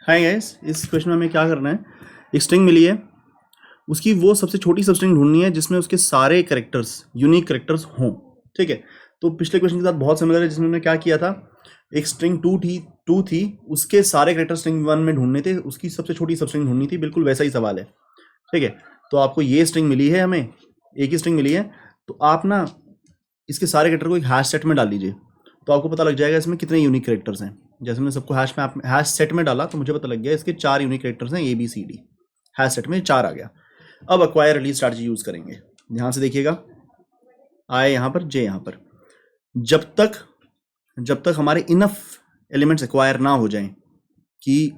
Hi guys, इस question में हमें क्या करना है। एक स्ट्रिंग मिली है, उसकी वो सबसे छोटी सब स्ट्रिंग ढूंढनी है जिसमें उसके सारे करेक्टर्स यूनिक करेक्टर्स हों। ठीक है, तो पिछले क्वेश्चन के साथ बहुत सिमिलर है जिसमें हमने क्या किया था। एक स्ट्रिंग टू थी, उसके सारे करेक्टर स्ट्रिंग वन में ढूंढने थे, उसकी सबसे छोटी सब स्ट्रिंग ढूंढनी थी। बिल्कुल वैसा ही सवाल है। ठीक है, तो आपको ये स्ट्रिंग मिली है, हमें एक ही स्ट्रिंग मिली है, तो आप ना इसके सारे करेक्टर को एक हैश सेट में डाल दीजिए, तो आपको पता लग जाएगा इसमें कितने यूनिक करेक्टर्स हैं। जैसे मैंने सबको हैश सेट में डाला तो मुझे पता लग गया इसके 4 यूनिक करेक्टर्स हैं, ABCD। हैश सेट में 4 आ गया। अब अक्वायर रिलीज स्ट्रैटेजी यूज करेंगे। ध्यान से देखिएगा, आए यहाँ पर, जे यहाँ पर। जब तक हमारे इनफ एलिमेंट्स एक्वायर ना हो जाएं कि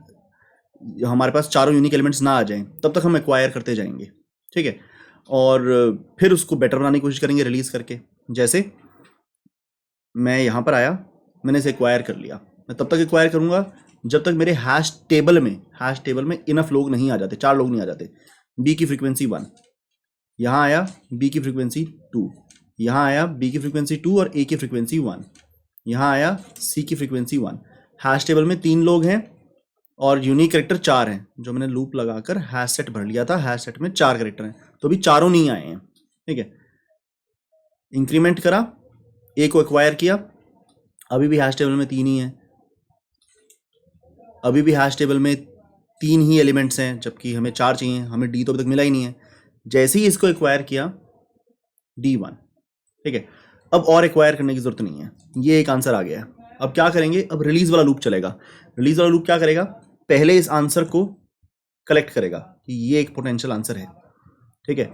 हमारे पास चारों यूनिक एलिमेंट्स ना आ जाएं, तब तक हम एक्वायर करते जाएंगे। ठीक है, और फिर उसको बेटर बनाने की कोशिश करेंगे रिलीज करके। जैसे मैं यहाँ पर आया, मैंने इसे एक्वायर कर लिया। मैं तब तक एक्वायर करूँगा जब तक मेरे हैश टेबल में इनफ लोग नहीं आ जाते, 4 लोग नहीं आ जाते। बी की फ्रीक्वेंसी 1, यहाँ आया बी की फ्रीक्वेंसी 2, यहाँ आया बी की फ्रीक्वेंसी 2 और ए की फ्रीक्वेंसी 1, यहाँ आया सी की फ्रीक्वेंसी 1। हैश टेबल में 3 लोग हैं और यूनिक करेक्टर 4 हैं। जो मैंने लूप लगाकर हैश सेट भर लिया था, हैश सेट में 4 करेक्टर हैं, तो अभी चारों नहीं आए हैं। ठीक है, इंक्रीमेंट करा, ए को एक्वायर किया, अभी भी हैश टेबल में 3 ही है, अभी भी हैश टेबल में 3 ही एलिमेंट्स हैं, जबकि हमें 4 चाहिए। हमें डी तो अभी तक मिला ही नहीं है। जैसे ही इसको एक्वायर किया, D1। ठीक है, अब और एक्वायर करने की जरूरत नहीं है, ये एक आंसर आ गया है। अब क्या करेंगे, अब रिलीज वाला लूप चलेगा। रिलीज वाला लूप क्या करेगा, पहले इस आंसर को कलेक्ट करेगा कि ये एक पोटेंशियल आंसर है। ठीक है,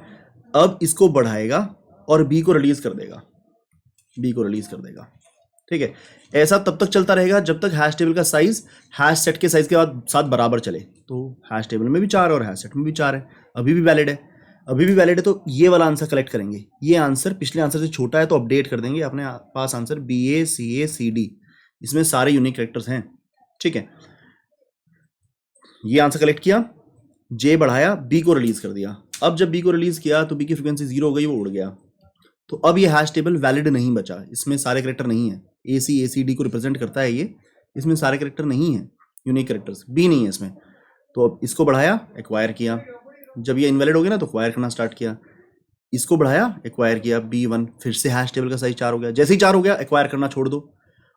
अब इसको बढ़ाएगा और बी को रिलीज कर देगा, ठीक है, ऐसा तब तक चलता रहेगा जब तक हैश टेबल का साइज हैश सेट के साइज के साथ बराबर चले। तो हैश टेबल में भी 4 और हैश सेट में भी 4 है, अभी भी वैलिड है। तो ये वाला आंसर कलेक्ट करेंगे। ये आंसर पिछले आंसर से छोटा है तो अपडेट कर देंगे अपने पास आंसर BACACD, इसमें सारे यूनिक कैरेक्टर्स हैं। ठीक है, ये आंसर कलेक्ट किया, जे बढ़ाया, बी को रिलीज कर दिया। अब जब बी को रिलीज किया तो बी की फ्रीक्वेंसी 0 हो गई, वो उड़ गया। तो अब ये हैश टेबल वैलिड नहीं बचा, इसमें सारे करेक्टर नहीं है। ACACD को रिप्रेजेंट करता है ये, इसमें सारे करेक्टर नहीं है, यूनिक करेक्टर्स बी नहीं है इसमें। तो अब इसको बढ़ाया, एक्वायर किया, जब ये इनवैलिड हो गया ना तो एक्वायर करना स्टार्ट किया। इसको बढ़ाया, एक्वायर किया, B1, फिर से हैश टेबल का साइज 4 हो गया। जैसे ही 4 हो गया, एक्वायर करना छोड़ दो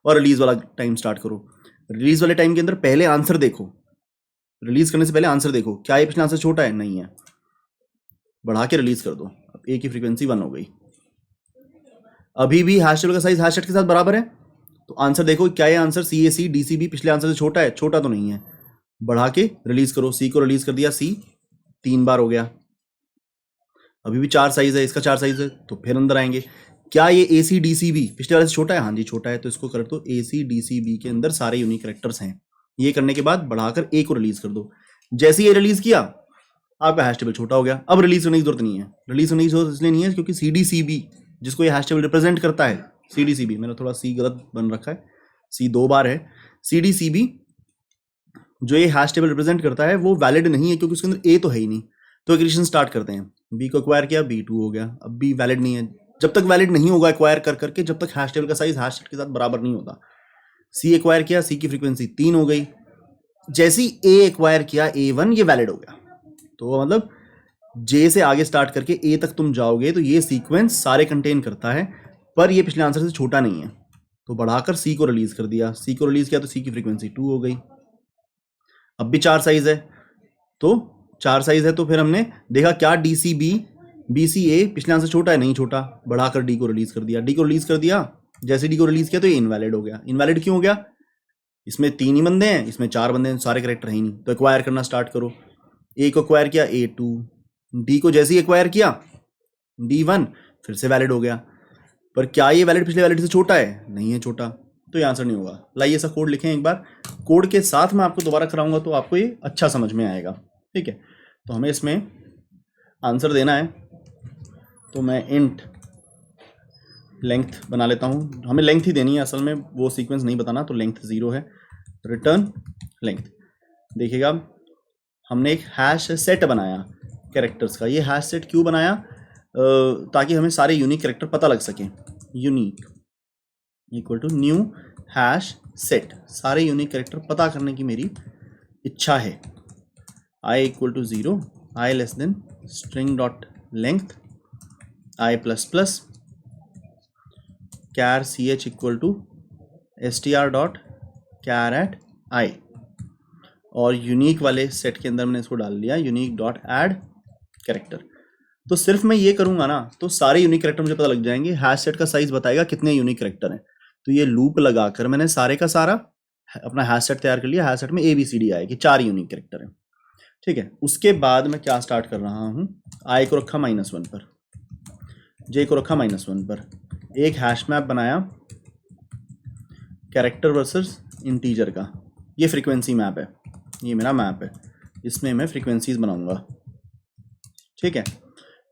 और रिलीज वाला टाइम स्टार्ट करो। रिलीज वाले टाइम के अंदर पहले आंसर देखो, रिलीज करने से पहले आंसर देखो, क्या ये पिछला आंसर छोटा है, नहीं है, बढ़ा के रिलीज कर दो। अब ए की फ्रीक्वेंसी 1 हो गई, अभी भी हैश टेबल का साइज हैश सेट के साथ बराबर है। तो आंसर देखो, क्या ये आंसर CAC DCB पिछले आंसर से छोटा है, छोटा तो नहीं है, बढ़ा के रिलीज करो। सी को रिलीज कर दिया, सी 3 बार हो गया, अभी भी 4 साइज है, इसका 4 साइज है, तो फिर अंदर आएंगे। क्या ये ACDCB पिछले वाले से छोटा है, हाँ जी छोटा है, तो इसको कर दो ACDCB के अंदर सारे यूनिक करेक्टर्स हैं। ये करने के बाद बढ़ाकर ए को रिलीज कर दो। जैसे ये रिलीज किया, आपका हैश टेबल छोटा हो गया। अब रिलीज करने की जरूरत नहीं है, रिलीज करने की जरूरत इसलिए नहीं है क्योंकि CDCB जिसको ये हैश टेबल रिप्रेजेंट करता है, CDCB, मैंने थोड़ा सी गलत बन रखा है, सी 2 बार है। CDCB जो ये हैश टेबल रिप्रेजेंट करता है वो वैलिड नहीं है क्योंकि उसके अंदर ए तो है ही नहीं। तो इक्वेशन स्टार्ट करते हैं, बी को एक्वायर किया, B2 हो गया। अब बी वैलिड नहीं है, जब तक वैलिड नहीं होगा एक्वायर कर करके, जब तक हैश टेबल का साइज हैश सेट के साथ बराबर नहीं होता। सी एक्वायर किया, सी की फ्रीक्वेंसी 3 हो गई। जैसे ही ए एक्वायर किया, A1, ये वैलिड हो गया। तो मतलब जे से आगे स्टार्ट करके ए तक तुम जाओगे तो ये सीक्वेंस सारे कंटेन करता है, पर ये पिछले आंसर से छोटा नहीं है। तो बढ़ाकर सी को रिलीज कर दिया, सी को रिलीज किया तो सी की फ्रीक्वेंसी 2 हो गई। अब भी 4 साइज है, तो फिर हमने देखा क्या DCB BCA पिछले आंसर छोटा है, नहीं छोटा, बढ़ाकर डी को रिलीज कर दिया। जैसे डी को रिलीज किया तो ये इनवैलिड हो गया। इनवैलिड क्यों हो गया, इसमें 3 ही बंदे हैं, इसमें 4 बंदे हैं, सारे करेक्टर है ही नहीं। तो एक्वायर करना स्टार्ट करो। ए को एक्वायर किया, A2, डी को जैसे ही एक्वायर किया, D1, फिर से वैलिड हो गया। पर क्या ये वैलिड पिछले वैलिड से छोटा है, नहीं है छोटा, तो ये आंसर नहीं होगा। लाइए ऐसा कोड लिखें एक बार, कोड के साथ मैं आपको दोबारा कराऊंगा तो आपको ये अच्छा समझ में आएगा। ठीक है, तो हमें इसमें आंसर देना है, तो मैं इंट लेंथ बना लेता हूँ। हमें लेंथ ही देनी है असल में, वो सीक्वेंस नहीं बताना, तो लेंथ 0 है, रिटर्न लेंथ। देखिएगा हमने एक हैश सेट बनाया कैरेक्टर्स का। ये हैश सेट क्यों बनाया, ताकि हमें सारे यूनिक कैरेक्टर पता लग सकें। Unique equal to new hash set, सारे यूनिक कैरेक्टर पता करने की मेरी इच्छा है, i equal to 0, i less than string dot length i plus plus char c h equal to s t r dot char at i, और unique वाले set के अंदर मैंने इसको डाल लिया यूनिक डॉट ऐड कैरेक्टर। तो सिर्फ मैं ये करूंगा ना तो सारे यूनिक कैरेक्टर मुझे पता लग जाएंगे। हैश सेट का साइज बताएगा कितने यूनिक कैरेक्टर हैं। तो ये लूप लगाकर मैंने सारे का सारा अपना हैश सेट तैयार कर लिया। हैश सेट में ABCD आएगी, 4 यूनिक कैरेक्टर हैं, ठीक है। उसके बाद मैं क्या स्टार्ट कर रहा हूँ, आई को रखा -1 पर, जे को रखा -1 पर, एक हैश मैप बनाया कैरेक्टर वर्सेस इंटीजर का। ये फ्रीक्वेंसी मैप है, ये मेरा मैप है, इसमें मैं फ्रीक्वेंसीज बनाऊंगा, ठीक है।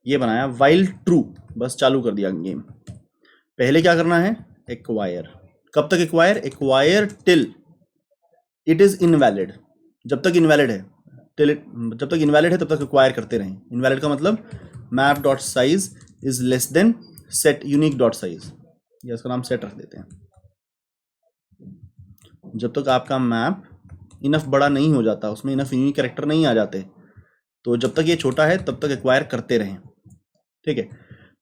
ये बनाया वाइल ट्रू, बस चालू कर दिया गेम। पहले क्या करना है, एक्वायर। कब तक acquire, acquire till it is invalid, जब तक इनवैलिड है, जब तक इनवैलिड है तब तक एक्वायर करते रहें। इनवैलिड का मतलब map dot size is less than set unique dot size, या इसका नाम सेट रख देते हैं। जब तक आपका मैप इनफ बड़ा नहीं हो जाता, उसमें इनफ यूनिक कैरेक्टर नहीं आ जाते, तो जब तक ये छोटा है तब तक एक्वायर करते रहें, ठीक है।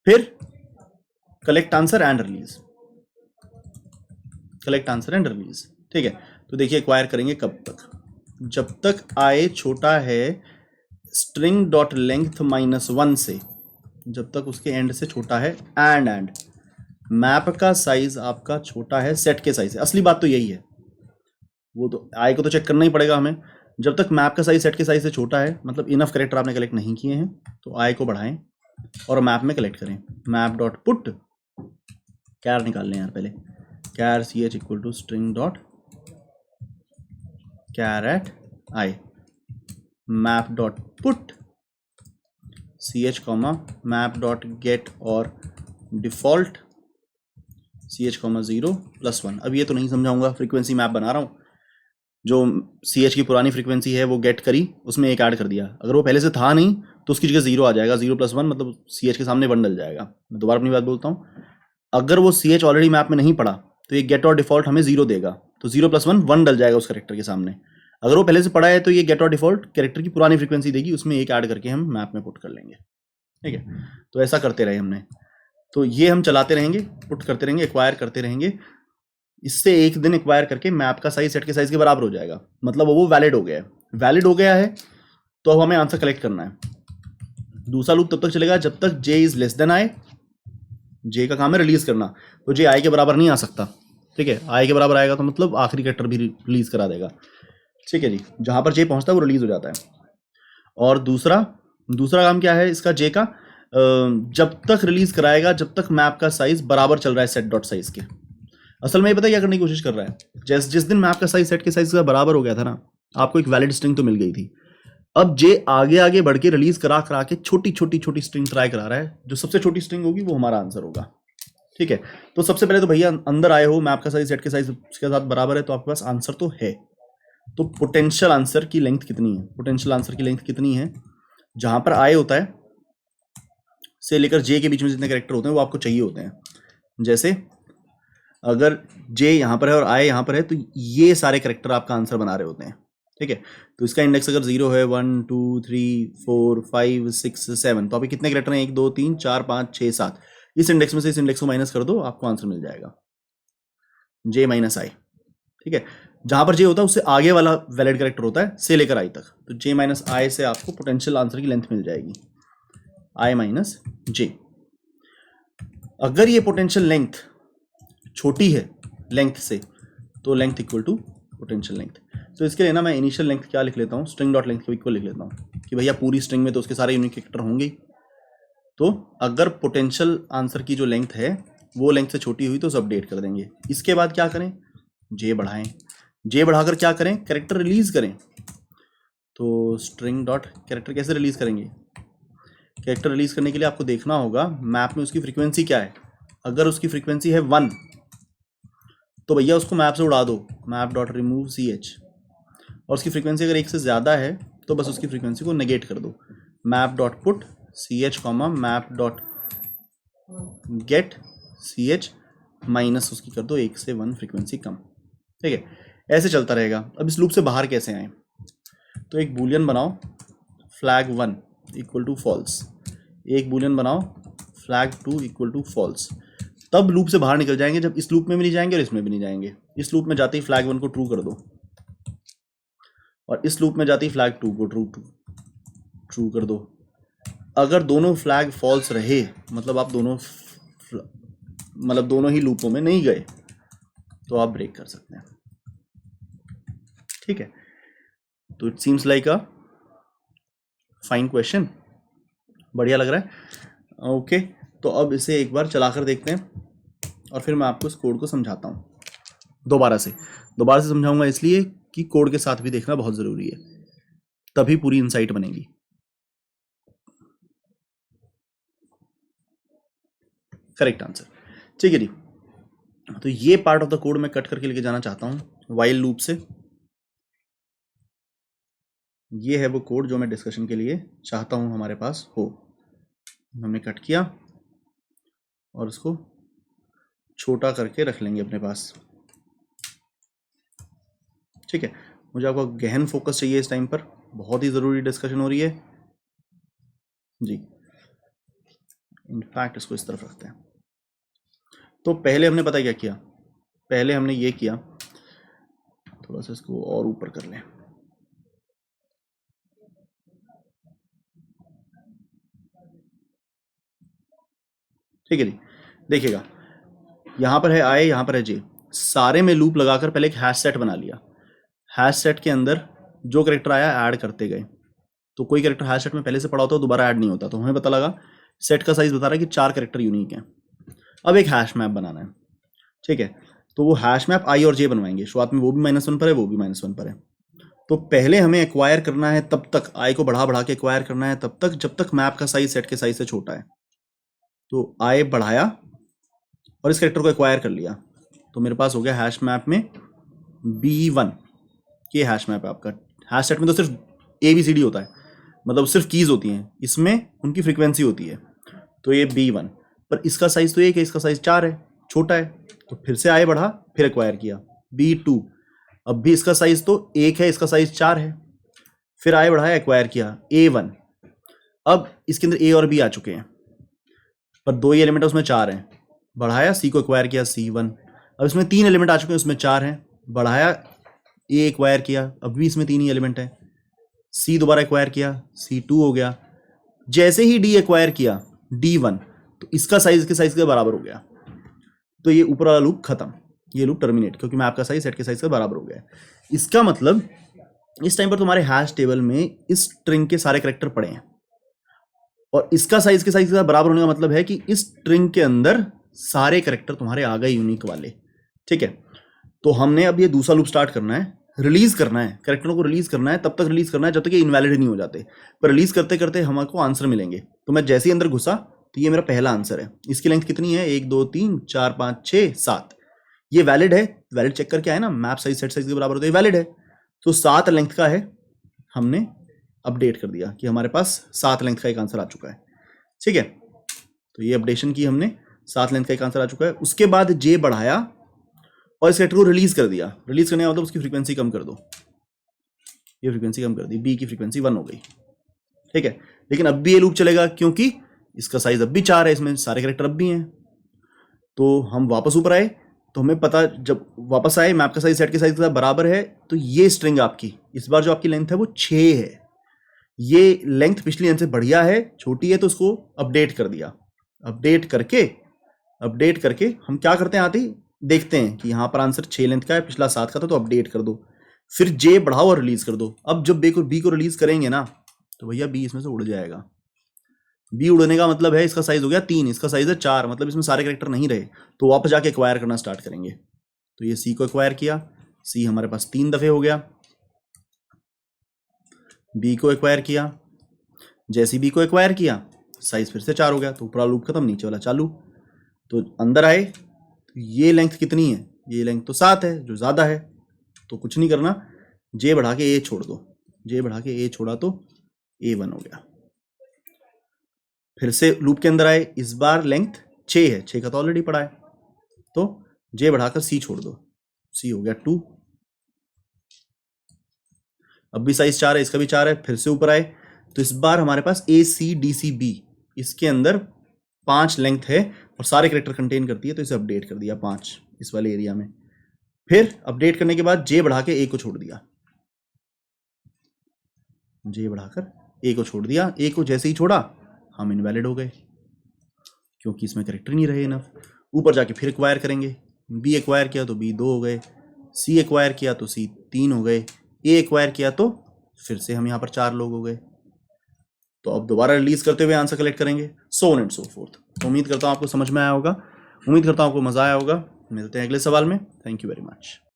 फिर collect answer and release, collect answer and release, ठीक है। तो देखिए एक्वायर करेंगे कब तक, जब तक आई छोटा है स्ट्रिंग डॉट लेंथ -1 से, जब तक उसके एंड से छोटा है, एंड मैप का साइज आपका छोटा है सेट के साइज से। असली बात तो यही है, वो तो आई को तो चेक करना ही पड़ेगा हमें। जब तक मैप का साइज सेट के साइज से छोटा है, मतलब इनफ कैरेक्टर आपने कलेक्ट नहीं किए हैं, तो आई को बढ़ाएं और मैप में कलेक्ट करें। मैप डॉट पुट कैर निकाल लें यार पहले, char c h equal to string dot char at i, map dot put C H comma map dot get or default c H comma 0+1। अब ये तो नहीं समझाऊंगा, फ्रीक्वेंसी मैप बना रहा हूँ। जो सी एच की पुरानी फ्रीक्वेंसी है वो गेट करी, उसमें एक ऐड कर दिया। अगर वो पहले से था नहीं तो उसकी जगह 0 आ जाएगा, 0+1 मतलब सी एच के सामने 1 डल जाएगा। मैं दोबारा अपनी बात बोलता हूँ, अगर वो सी एच ऑलरेडी मैप में नहीं पड़ा तो ये गेट और डिफॉल्ट हमें 0 देगा, तो 0+1 1 डल जाएगा उस कैरेक्टर के सामने। अगर वो पहले से पड़ा है तो ये गेट और डिफॉल्ट कैरेक्टर की पुरानी फ्रीक्वेंसी देगी, उसमें एक ऐड करके हम मैप में पुट कर लेंगे, ठीक है। तो ऐसा करते रहे हमने, तो ये हम चलाते रहेंगे, पुट करते रहेंगे, एक्वायर करते रहेंगे। इससे एक दिन एक्वायर करके मैप का साइज सेट के साइज के बराबर हो जाएगा, मतलब वो वैलिड हो गया है। वैलिड हो गया है तो अब हमें आंसर कलेक्ट करना है। दूसरा लूप तब तक चलेगा जब तक जे इज लेस देन आई, जे का काम है रिलीज करना, तो जे आई के बराबर नहीं आ सकता, ठीक है। आई के बराबर आएगा तो मतलब आखिरी कैरेक्टर भी रिलीज करा देगा, ठीक है जी। जहां पर जे पहुंचता है वो रिलीज हो जाता है। और दूसरा काम क्या है इसका, जे का, जब तक रिलीज कराएगा जब तक मैप का साइज बराबर चल रहा है सेट डॉट साइज के। असल में ये पता क्या करने की कोशिश कर रहा है, जिस दिन मैप का साइज सेट के साइज का बराबर हो गया था ना, आपको एक वैलिड स्ट्रिंग तो मिल गई थी। अब जे आगे आगे बढ़ के रिलीज करा के छोटी स्ट्रिंग ट्राई करा रहा है, जो सबसे छोटी स्ट्रिंग होगी वो हमारा आंसर होगा, ठीक है। तो सबसे पहले तो भैया अंदर आए हो, मैप का साइज सेट के साइज के साथ बराबर है, तो आपके पास आंसर तो है। तो पोटेंशियल आंसर की लेंथ कितनी है, पोटेंशियल आंसर की लेंथ कितनी है, जहां पर आई होता है से लेकर जे के बीच में जितने कैरेक्टर होते हैं वो आपको चाहिए होते हैं। जैसे अगर जे यहाँ पर है और आई यहाँ पर है तो ये सारे कैरेक्टर आपका आंसर बना रहे होते हैं, ठीक है। तो इसका इंडेक्स अगर 0 है, 1 2 3 4 5 6 7, तो अभी कितने कैरेक्टर हैं, 1 2 3 4 5 6 7। इस इंडेक्स में से इस इंडेक्स को माइनस कर दो, आपको आंसर मिल जाएगा जे माइनस आई, ठीक है। जहां पर जे होता है उससे आगे वाला वैलिड कैरेक्टर होता है से लेकर आई तक, तो जे माइनस आई से आपको पोटेंशियल आंसर की लेंथ मिल जाएगी, आई माइनस जे। अगर ये पोटेंशियल लेंथ छोटी है लेंथ से, तो length equal to potential length. तो इसके लिए ना मैं इनिशियल लेंथ क्या लिख लेता हूँ, स्ट्रिंग डॉट लेंथ को इक्वल लिख लेता हूँ कि भैया पूरी स्ट्रिंग में तो उसके सारे यूनिक कैरेक्टर होंगे। तो अगर पोटेंशियल आंसर की जो लेंथ है वो लेंथ से छोटी हुई तो उसे अपडेट कर देंगे। इसके बाद क्या करें, जे बढ़ाएं, जे बढ़ाकर क्या करें, कैरेक्टर रिलीज करें। तो स्ट्रिंग डॉट कैरेक्टर कैसे रिलीज करेंगे, कैरेक्टर रिलीज करने के लिए आपको देखना होगा मैप में उसकी फ्रीक्वेंसी क्या है। अगर उसकी फ्रीक्वेंसी है 1 तो भैया उसको मैप से उड़ा दो, map dot remove C H. और उसकी फ्रीक्वेंसी अगर 1 से ज़्यादा है तो बस उसकी फ्रीक्वेंसी को नेगेट कर दो, map dot put C H comma map dot get C H minus उसकी कर दो 1 से 1 फ्रीक्वेंसी कम, ठीक है। ऐसे चलता रहेगा। अब इस लूप से बाहर कैसे आए, तो एक बूलियन बनाओ फ्लैग 1 इक्वल टू फॉल्स, एक बूलियन बनाओ फ्लैग 2 इक्वल टू फॉल्स। तब लूप से बाहर निकल जाएंगे जब इस लूप में भी नहीं जाएंगे और इसमें भी नहीं जाएंगे। इस लूप में जाते ही फ्लैग 1 को ट्रू कर दो और इस लूप में जाते ही फ्लैग 2 को ट्रू कर दो। अगर दोनों फ्लैग फॉल्स रहे मतलब आप दोनों ही लूपों में नहीं गए तो आप ब्रेक कर सकते हैं। ठीक है, तो it seems like a fine question, बढ़िया लग रहा है। ओके, तो अब इसे एक बार चलाकर देखते हैं और फिर मैं आपको इस कोड को समझाता हूँ दोबारा से समझाऊंगा इसलिए कि कोड के साथ भी देखना बहुत ज़रूरी है, तभी पूरी इंसाइट बनेगी। Correct answer. ठीक है जी, तो ये पार्ट ऑफ द कोड मैं कट करके लेके जाना चाहता हूँ वाइल लूप से। ये है वो कोड जो मैं डिस्कशन के लिए चाहता हूँ हमारे पास हो। हमने कट किया और उसको छोटा करके रख लेंगे अपने पास। ठीक है, मुझे आपको गहन फोकस चाहिए इस टाइम पर, बहुत ही ज़रूरी डिस्कशन हो रही है जी। इनफैक्ट इसको इस तरफ रखते हैं। तो पहले हमने पता क्या किया, पहले हमने ये किया, थोड़ा सा इसको और ऊपर कर लें। ठीक है जी, देखिएगा यहाँ पर है आई, यहाँ पर है जे, सारे में लूप लगाकर पहले एक हैश सेट बना लिया। हैश सेट के अंदर जो करेक्टर आया ऐड करते गए। तो कोई करेक्टर हैश सेट में पहले से पड़ा होता है दोबारा ऐड नहीं होता, तो हमें पता लगा सेट का साइज बता रहा है कि 4 करेक्टर यूनिक हैं। अब एक हैश मैप बनाना है। ठीक है, तो वो हैश मैप आई और जे बनवाएंगे। शुरुआत में वो भी -1 पर है, वो भी -1 पर है। तो पहले हमें एक्वायर करना है तब तक, आई को बढ़ा के एक्वायर करना है तब तक जब तक मैप का साइज सेट के साइज से छोटा है। तो आई बढ़ाया और इस करेक्टर को एक्वायर कर लिया, तो मेरे पास हो गया हैश मैप में B1। ये हैश मैप है आपका। हैश सेट में तो सिर्फ ABCD होता है, मतलब सिर्फ कीज होती हैं, इसमें उनकी फ्रीक्वेंसी होती है। तो ये B1, पर इसका साइज तो 1 है, इसका साइज 4 है, छोटा है। तो फिर से आए बढ़ा, फिर एक्वायर किया B2। अब भी इसका साइज तो 1 है, इसका साइज 4 है, फिर आए बढ़ाया एक्वायर किया A1। अब इसके अंदर A और B आ चुके हैं, पर 2 ही एलिमेंट है, उसमें 4 हैं। बढ़ाया C को एक्वायर किया C1। अब इसमें 3 एलिमेंट आ चुके हैं, उसमें 4 हैं। बढ़ाया A एक्वायर किया, अब भी इसमें 3 ही एलिमेंट है। C दोबारा एक्वायर किया, C2 हो गया। जैसे ही D एक्वायर किया D1, तो इसका साइज के साइज के बराबर हो गया। तो ये ऊपर वाला लूप खत्म, ये लूप टर्मिनेट, क्योंकि मैप का साइज सेट के साइज के बराबर हो गया। इसका मतलब इस टाइम पर तुम्हारे हैश टेबल में इस स्ट्रिंग के सारे कैरेक्टर पड़े हैं और इसका साइज के साइज के साथ बराबर होने का मतलब है कि इस स्ट्रिंग के अंदर सारे कैरेक्टर तुम्हारे आ गए यूनिक वाले। ठीक है, तो हमने अब ये दूसरा लूप स्टार्ट करना है, रिलीज करना है, कैरेक्टरों को रिलीज करना है, तब तक रिलीज करना है जब तक ये इनवैलिड नहीं हो जाते। पर रिलीज करते करते हमको आंसर मिलेंगे। तो मैं जैसे ही अंदर घुसा तो ये मेरा पहला आंसर है। इसकी लेंथ कितनी है, 1 2 3 4 5 6 7। ये वैलिड है, वैलिड चेक करके आए ना, मैप साइज सेट साइज के बराबर होता है, वैलिड है। तो 7 लेंथ का है, हमने अपडेट कर दिया कि हमारे पास 7 लेंथ का एक आंसर आ चुका है। ठीक है, तो ये अपडेशन की हमने, 7 लेंथ का एक आंसर आ चुका है। उसके बाद जे बढ़ाया और इस कैरेक्टर को रिलीज कर दिया। रिलीज करने का मतलब उसकी फ्रीक्वेंसी कम कर दो, ये फ्रीक्वेंसी कम कर दी, बी की फ्रीक्वेंसी 1 हो गई। ठीक है, लेकिन अब भी ये लूप चलेगा क्योंकि इसका साइज अब भी 4 है, इसमें सारे कैरेक्टर अब भी हैं। तो हम वापस ऊपर आए, तो हमें पता, जब वापस आए मैप का साइज सेट के साइज के साथ बराबर है, तो ये स्ट्रिंग आपकी, इस बार जो आपकी लेंथ है वो 6 है। ये लेंथ पिछली लेंथ से बढ़िया है, छोटी है, तो उसको अपडेट कर दिया। अपडेट करके हम क्या करते हैं, आते ही देखते हैं कि यहाँ पर आंसर 6 लेंथ का है, पिछला 7 का था, तो अपडेट कर दो। फिर जे बढ़ाओ और रिलीज कर दो। अब जब बी को रिलीज करेंगे ना, तो भैया बी इसमें से उड़ जाएगा। बी उड़ने का मतलब है इसका साइज हो गया 3, इसका साइज है 4, मतलब इसमें सारे कैरेक्टर नहीं रहे, तो वापस जाके एक्वायर करना स्टार्ट करेंगे। तो ये सी को एक्वायर किया, सी हमारे पास 3 दफे हो गया। बी को एक्वायर किया, जैसे बी को एक्वायर किया साइज फिर से 4 हो गया, तो ऊपरा लूप खत्म, नीचे वाला चालू। तो अंदर आए, तो ये लेंथ कितनी है, ये लेंथ तो 7 है, जो ज़्यादा है, तो कुछ नहीं करना, जे बढ़ा के ए छोड़ दो। जे बढ़ा के ए छोड़ा तो A1 हो गया। फिर से लूप के अंदर आए, इस बार लेंथ 6 है, 6 का तो ऑलरेडी पड़ा है, तो जे बढ़ाकर सी छोड़ दो, सी हो गया 2। अब भी साइज 4 है, इसका भी 4 है, फिर से ऊपर आए तो इस बार हमारे पास ACDCB, इसके अंदर 5 लेंथ है और सारे कैरेक्टर कंटेन करती है, तो इसे अपडेट कर दिया 5 इस वाले एरिया में। फिर अपडेट करने के बाद J बढ़ा के A को छोड़ दिया, J बढ़ाकर A को छोड़ दिया। A को जैसे ही छोड़ा हम इनवैलिड हो गए क्योंकि इसमें कैरेक्टर नहीं रहे इनफ। ऊपर जाके फिर एक्वायर करेंगे, B एक्वायर किया तो B 2 हो गए, C एक्वायर किया तो C 3 हो गए, A एक्वायर किया तो फिर से हम यहाँ पर 4 लोग हो गए। तो अब दोबारा रिलीज करते हुए आंसर कलेक्ट करेंगे, so on and so fourth. तो उम्मीद करता हूँ आपको समझ में आया होगा, उम्मीद करता हूँ आपको मजा आया होगा। मिलते हैं अगले सवाल में। Thank you very much.